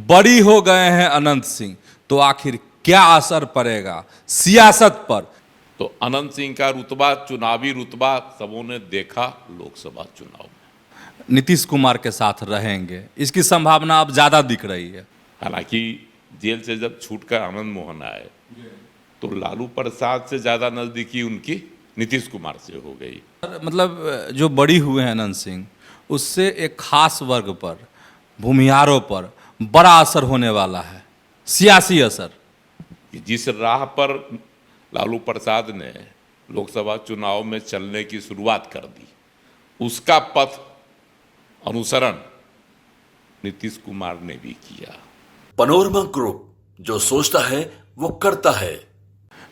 बरी हो गए हैं अनंत सिंह, तो आखिर क्या असर पड़ेगा सियासत पर। तो अनंत सिंह का रुतबा, चुनावी रुतबा सबों ने देखा लोकसभा चुनाव में। नीतीश कुमार के साथ रहेंगे, इसकी संभावना अब ज्यादा दिख रही है। हालांकि जेल से जब छूटकर आनंद मोहन आए तो लालू प्रसाद से ज्यादा नजदीकी उनकी नीतीश कुमार से हो गई। मतलब जो बड़ी हुए हैं अनंत सिंह, उससे एक खास वर्ग पर, भूमिहारों पर बड़ा असर होने वाला है, सियासी असर। कि जिस राह पर लालू प्रसाद ने लोकसभा चुनाव में चलने की शुरुआत कर दी, उसका पथ अनुसरण नीतीश कुमार ने भी किया। पनोरमा ग्रुप, जो सोचता है वो करता है।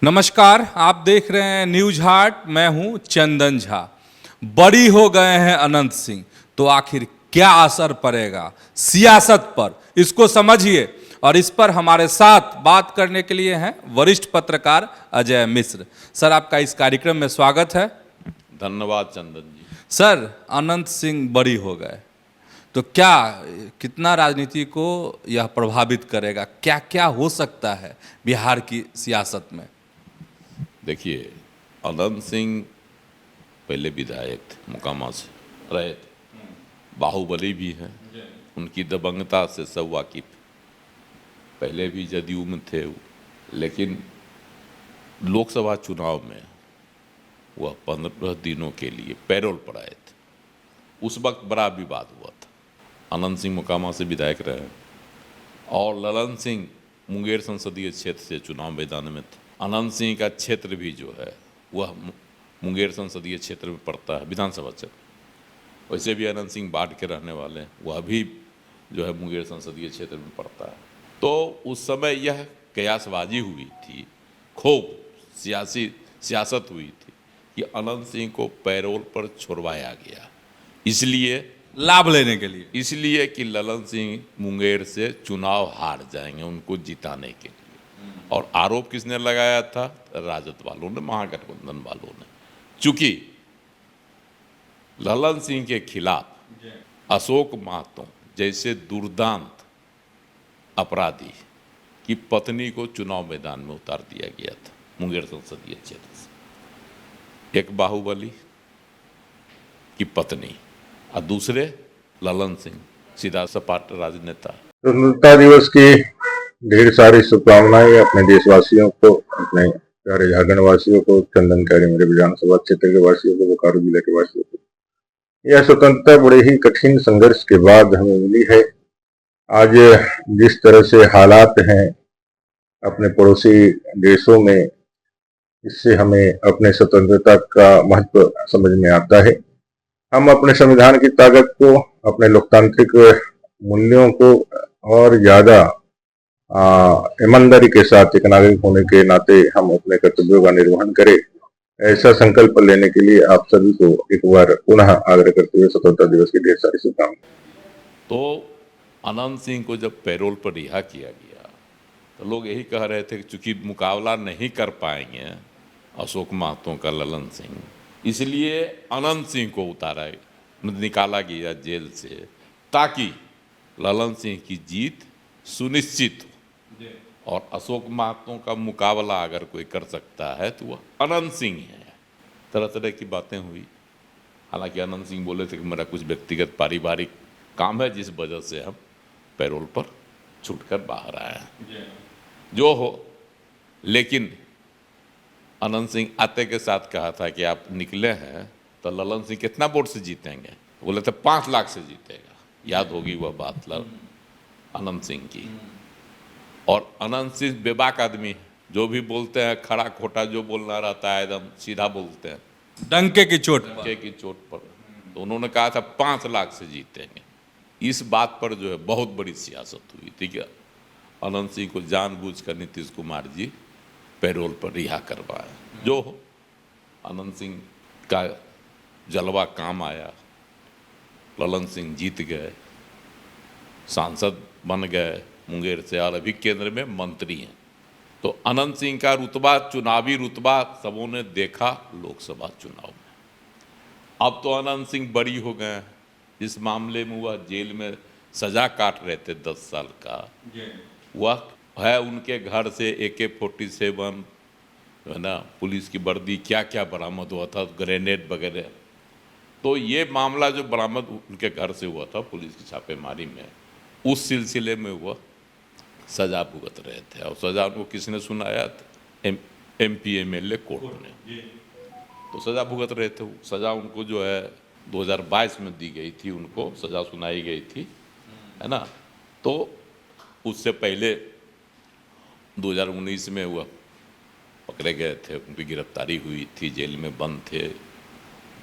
नमस्कार, आप देख रहे हैं न्यूज हार्ट, मैं हूं चंदन झा। बरी हो गए हैं अनंत सिंह, तो आखिर क्या असर पड़ेगा सियासत पर, इसको समझिए। और इस पर हमारे साथ बात करने के लिए हैं वरिष्ठ पत्रकार अजय मिश्र। सर, आपका इस कार्यक्रम में स्वागत है। धन्यवाद चंदन जी। सर, अनंत सिंह बरी हो गए तो क्या, कितना राजनीति को यह प्रभावित करेगा, क्या क्या हो सकता है बिहार की सियासत में? देखिए, अनंत सिंह पहले विधायक थे, मोकामा से रहे थे, बाहुबली भी हैं, उनकी दबंगता से सब वाकिफ, पहले भी जदयू में थे वो। लेकिन लोकसभा चुनाव में वह 15 दिनों के लिए पैरोल पर आए थे। उस वक्त बड़ा विवाद हुआ था। अनंत सिंह मोकामा से विधायक रहे और ललन सिंह मुंगेर संसदीय क्षेत्र से चुनाव मैदान में थे। अनंत सिंह का क्षेत्र भी जो है वह मुंगेर संसदीय क्षेत्र में पड़ता है, विधानसभा क्षेत्र। वैसे भी अनंत सिंह बाढ़ के रहने वाले हैं, वह भी जो है मुंगेर संसदीय क्षेत्र में पड़ता है। तो उस समय यह कयासबाजी हुई थी, खूब सियासत हुई थी कि अनंत सिंह को पैरोल पर छुड़वाया गया, इसलिए लाभ लेने के लिए, इसलिए कि ललन सिंह मुंगेर से चुनाव हार जाएंगे उनको जिताने के लिए। और आरोप किसने लगाया था? राजद वालों ने, महागठबंधन वालों ने। चूंकि ललन सिंह के खिलाफ अशोक महतो जैसे दुर्दांत अपराधी की पत्नी को चुनाव मैदान में उतार दिया गया था मुंगेर संसदीय क्षेत्र से। एक बाहुबली की पत्नी और दूसरे ललन सिंह, सीधा सपाट राजनेता। स्वतंत्रता दिवस की ढेर सारी शुभकामनाएं अपने देशवासियों को, अपने प्यारे झारखंड वासियों को, चंदन कैरी मेरे विधानसभा क्षेत्र के वासियों को, बोकारो जिले के वासियों को। यह स्वतंत्रता बड़े ही कठिन संघर्ष के बाद हमें मिली है। आज जिस तरह से हालात हैं अपने पड़ोसी देशों में, इससे हमें अपने स्वतंत्रता का महत्व समझ में आता है। हम अपने संविधान की ताकत को, अपने लोकतांत्रिक मूल्यों को और ज्यादा ईमानदारी के साथ एक नागरिक होने के नाते हम अपने कर्तव्यों का निर्वहन करें, ऐसा संकल्प लेने के लिए आप सभी को एक बार पुनः आग्रह करते हुए स्वतंत्रता दिवस की ढेर सारी शुभकामनाएं। तो अनंत सिंह को जब पैरोल पर रिहा किया गया तो लोग यही कह रहे थे कि चूंकि मुकाबला नहीं कर पाएंगे अशोक महतो का ललन सिंह, इसलिए अनंत सिंह को निकाला गया जेल से, ताकि ललन सिंह की जीत सुनिश्चित हो। और अशोक महतो का मुकाबला अगर कोई कर सकता है तो वह अनंत सिंह है। तरह तरह की बातें हुई। हालांकि अनंत सिंह बोले थे कि मेरा कुछ व्यक्तिगत पारिवारिक काम है जिस वजह से हम पैरोल पर छूटकर बाहर आए हैं। जो हो, लेकिन अनंत सिंह आते के साथ कहा था कि आप निकले हैं तो ललन सिंह कितना वोट से जीतेंगे? बोले थे 5 लाख से जीतेगा। याद होगी वह बात अनंत सिंह की। और अनंत सिंह बेबाक आदमी है, जो भी बोलते हैं खड़ा खोटा जो बोलना रहता है एकदम सीधा बोलते हैं, डंके की चोट पर। डंके की चोट पर। तो उन्होंने कहा था 5 लाख से जीतेंगे। इस बात पर जो है बहुत बड़ी सियासत हुई थी कि अनंत सिंह को जानबूझकर नीतीश कुमार जी पैरोल पर रिहा करवाए। जो हो, अनंत सिंह का जलवा काम आया, ललन सिंह जीत गए, सांसद बन गए मुंगेर से और अभी केंद्र में मंत्री हैं। तो अनंत सिंह का रुतबा, चुनावी रुतबा सबों ने देखा लोकसभा चुनाव में। अब तो अनंत सिंह बरी हो गए हैं। इस मामले में वह जेल में सजा काट रहे थे 10 साल का, वह है उनके घर से AK-47 है ना, पुलिस की वर्दी, क्या क्या बरामद हुआ था, ग्रेनेड वगैरह। तो ये मामला जो बरामद उनके घर से हुआ था पुलिस की छापेमारी में, उस सिलसिले में वह सजा भुगत रहे थे। और सजा उनको किसने सुनाया था? MP MLA कोर्ट ने। तो सजा भुगत रहे थे। सजा उनको जो है 2022 में दी गई थी, उनको सजा सुनाई गई थी, है ना। तो उससे पहले 2019 में वह पकड़े गए थे, उनकी गिरफ्तारी हुई थी, जेल में बंद थे।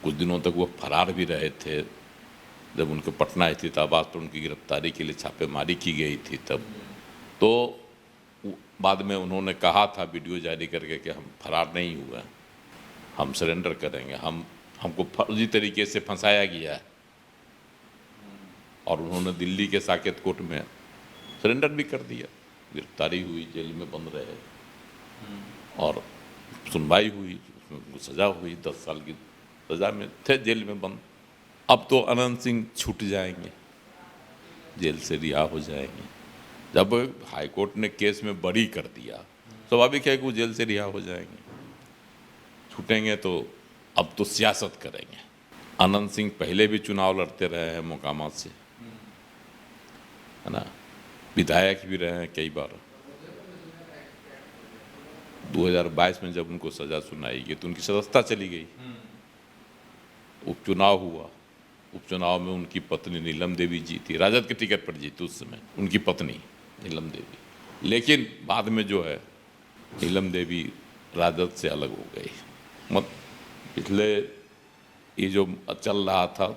कुछ दिनों तक वो फरार भी रहे थे। जब उनके पटना स्थित आवास पर उनकी गिरफ्तारी के लिए छापेमारी की गई थी तब, तो बाद में उन्होंने कहा था वीडियो जारी करके कि हम फरार नहीं हुए, हम सरेंडर करेंगे, हमको फर्जी तरीके से फंसाया गया है। और उन्होंने दिल्ली के साकेत कोर्ट में सरेंडर भी कर दिया। गिरफ्तारी हुई, जेल में बंद रहे और सुनवाई हुई, उसमें सज़ा हुई, 10 साल की सज़ा में थे, जेल में बंद। अब तो अनंत सिंह छूट जाएंगे, जेल से रिहा हो जाएंगे। जब हाई कोर्ट ने केस में बरी कर दिया, स्वाभाविक है कि वो जेल से रिहा हो जाएंगे, छूटेंगे। तो अब तो सियासत करेंगे। अनंत सिंह पहले भी चुनाव लड़ते रहे हैं मोकामा से, है ना, विधायक भी रहे हैं कई बार। 2022 में जब उनको सजा सुनाई गई तो उनकी सदस्यता चली गई। उपचुनाव हुआ, उपचुनाव में उनकी पत्नी नीलम देवी जीती, राजद के टिकट पर जीती उस समय उनकी पत्नी नीलम देवी। लेकिन बाद में जो है नीलम देवी राजद से अलग हो गई। पिछले ये जो चल रहा था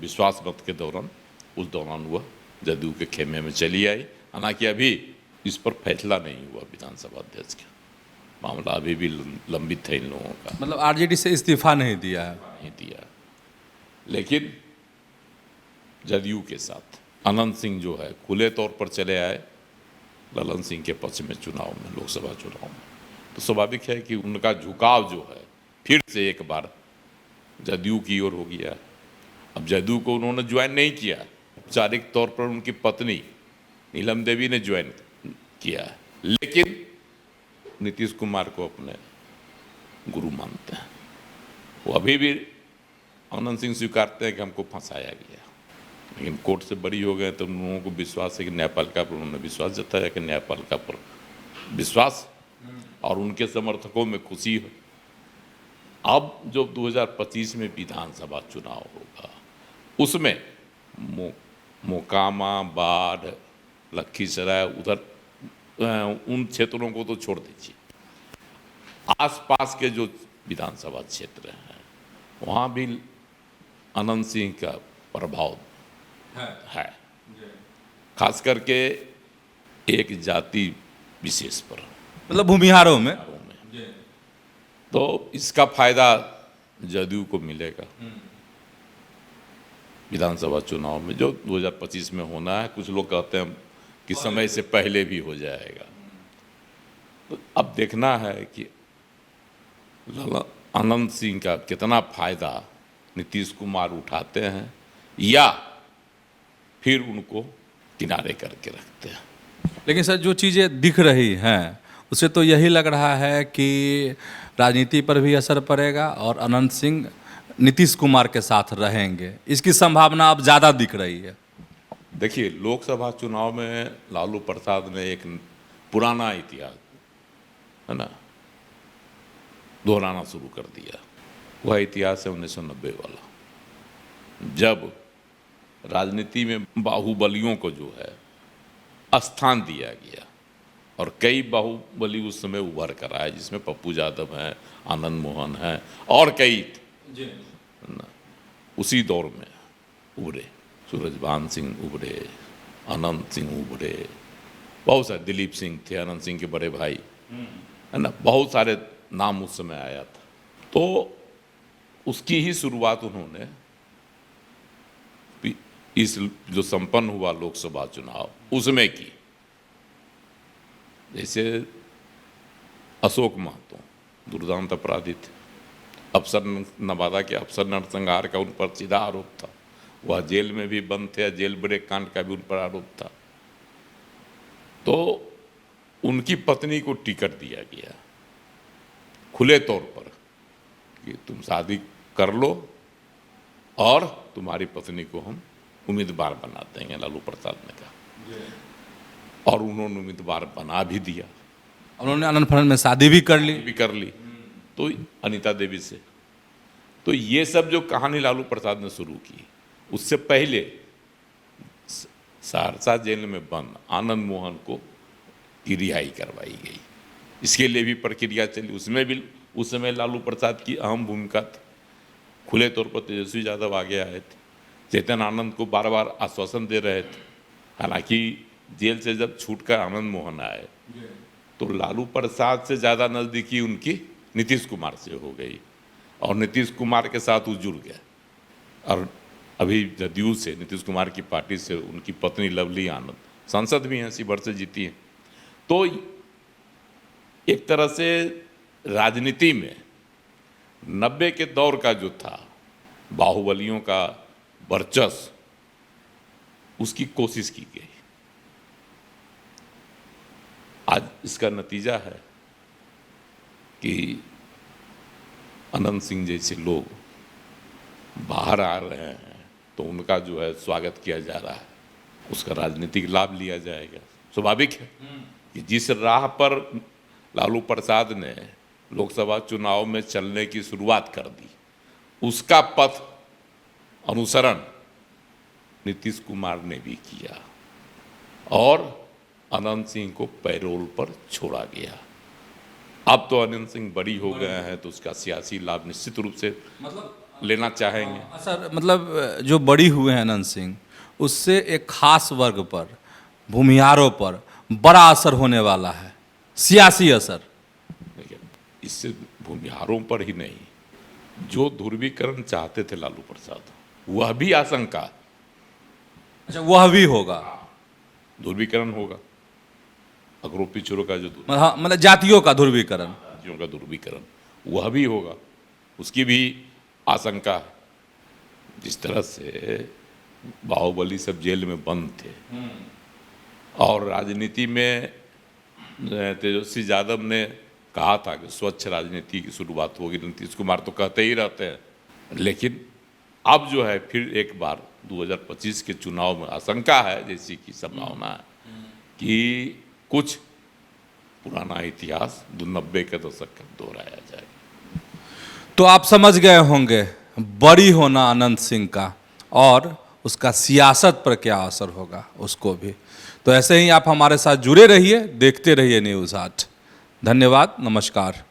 विश्वास मत के दौरान, उस दौरान वह जदयू के खेमे में चली आई। हालांकि अभी इस पर फैसला नहीं हुआ विधानसभा अध्यक्ष का, मामला अभी भी लंबित है इन लोगों का। मतलब आरजेडी से इस्तीफा नहीं दिया है? नहीं दिया। लेकिन जदयू के साथ अनंत सिंह जो है खुले तौर पर चले आए ललन सिंह के पक्ष में चुनाव में, लोकसभा चुनाव में। तो स्वाभाविक है कि उनका झुकाव जो है फिर से एक बार जदयू की ओर हो गया। अब जदयू को उन्होंने ज्वाइन नहीं किया, औपचारिक तौर पर उनकी पत्नी नीलम देवी ने ज्वाइन किया, लेकिन नीतीश कुमार को अपने गुरु मानते हैं। वो अभी भी आनंद सिंह स्वीकारते हैं कि हमको फंसाया गया, लेकिन कोर्ट से बरी हो गए तो उन लोगों को विश्वास है कि न्यायपालिका पर, उन्होंने विश्वास जताया कि न्यायपालिका पर विश्वास और उनके समर्थकों में खुशी हो। अब जो 2025 में विधानसभा चुनाव होगा उसमें मोकामा, बाढ़, लखीसराय, उधर उन क्षेत्रों को तो छोड़ दीजिए, आसपास के जो विधानसभा क्षेत्र हैं वहाँ भी अनंत सिंह का प्रभाव है, खास करके एक जाति विशेष पर, मतलब भूमिहारों में। तो इसका फायदा जदयू को मिलेगा विधानसभा चुनाव में जो 2025 में होना है। कुछ लोग कहते हैं कि समय से पहले भी हो जाएगा। तो अब देखना है कि अनंत सिंह का कितना फायदा नीतीश कुमार उठाते हैं या फिर उनको किनारे करके रखते हैं। लेकिन सर जो चीज़ें दिख रही हैं उससे तो यही लग रहा है कि राजनीति पर भी असर पड़ेगा और अनंत सिंह नीतीश कुमार के साथ रहेंगे, इसकी संभावना अब ज़्यादा दिख रही है। देखिए, लोकसभा चुनाव में लालू प्रसाद ने एक पुराना इतिहास, है ना, दोहराना शुरू कर दिया। वह इतिहास है 1990 वाला, जब राजनीति में बाहुबलियों को जो है स्थान दिया गया और कई बाहुबली उस समय उभर कर आए, जिसमें पप्पू यादव हैं, आनंद मोहन हैं और कई उसी दौर में उभरे। सूरजभान सिंह उभरे, अनंत सिंह उभरे, बहुत सारे, दिलीप सिंह थे अनंत सिंह के बड़े भाई, है ना, बहुत सारे नाम उस समय आया था। तो उसकी ही शुरुआत उन्होंने इस जो संपन्न हुआ लोकसभा चुनाव उसमें की। जैसे अशोक महतो दुर्दांत अपराधी थे, अफसर नवादा के अफसर नरसंहार का उन पर सीधा आरोप था, वह जेल में भी बंद थे, जेल ब्रेक कांड का भी उन पर आरोप था। तो उनकी पत्नी को टिकट दिया गया खुले तौर पर कि तुम शादी कर लो और तुम्हारी पत्नी को हम उम्मीदवार बना देंगे, लालू प्रसाद ने कहा। और उन्होंने उम्मीदवार बना भी दिया, उन्होंने आनंद फनन में शादी भी कर ली। तो अनीता देवी से। तो ये सब जो कहानी लालू प्रसाद ने शुरू की, उससे पहले सहरसा जेल में बंद आनंद मोहन को की रिहाई करवाई गई। इसके लिए भी प्रक्रिया चली, उसमें भी उस समय लालू प्रसाद की अहम भूमिका थी। खुले तौर पर तेजस्वी यादव आगे आए थे, चेतन आनंद को बार बार आश्वासन दे रहे थे। हालांकि जेल से जब छूटकर आनंद मोहन आए तो लालू प्रसाद से ज़्यादा नज़दीकी उनकी नीतीश कुमार से हो गई और नीतीश कुमार के साथ वो जुड़ गए। और अभी जदयू से, नीतीश कुमार की पार्टी से उनकी पत्नी लवली आनंद सांसद भी हैं, शिवहर से जीती हैं। तो एक तरह से राजनीति में 90 के दौर का जो था बाहुबलियों का वर्चस्व, उसकी कोशिश की गई। आज इसका नतीजा है कि अनंत सिंह जैसे लोग बाहर आ रहे हैं, तो उनका जो है स्वागत किया जा रहा है, उसका राजनीतिक लाभ लिया जाएगा। स्वाभाविक है कि जिस राह पर लालू प्रसाद ने लोकसभा चुनाव में चलने की शुरुआत कर दी, उसका पथ अनुसरण नीतीश कुमार ने भी किया और अनंत सिंह को पैरोल पर छोड़ा गया। अब तो अनंत सिंह बरी हो गए हैं, तो उसका सियासी लाभ निश्चित रूप से लेना चाहेंगे। सर, मतलब जो बड़ी हुए हैं अनंत सिंह, उससे एक खास वर्ग पर, भूमिहारों पर बड़ा असर होने वाला है, सियासी असर। देखिए, इससे भूमिहारों पर ही नहीं, जो ध्रुवीकरण चाहते थे लालू प्रसाद, वह भी आशंका। अच्छा, वह भी होगा, ध्रुवीकरण होगा। अग्रो पिछड़ों का जो हाँ, मतलब जातियों का ध्रुवीकरण, जातियों का ध्रुवीकरण, वह भी होगा, उसकी भी आशंका है। जिस तरह से बाहुबली सब जेल में बंद थे और राजनीति में तेजस्वी यादव ने कहा था कि स्वच्छ राजनीति की शुरुआत होगी, नीतीश कुमार तो कहते ही रहते हैं, लेकिन अब जो है फिर एक बार 2025 के चुनाव में आशंका है, जैसी की संभावना है कि कुछ पुराना इतिहास 90 के दशक का दोहराया जाए। तो आप समझ गए होंगे बड़ी होना अनंत सिंह का और उसका सियासत पर क्या असर होगा, उसको भी। तो ऐसे ही आप हमारे साथ जुड़े रहिए, देखते रहिए न्यूज़ 8। धन्यवाद, नमस्कार।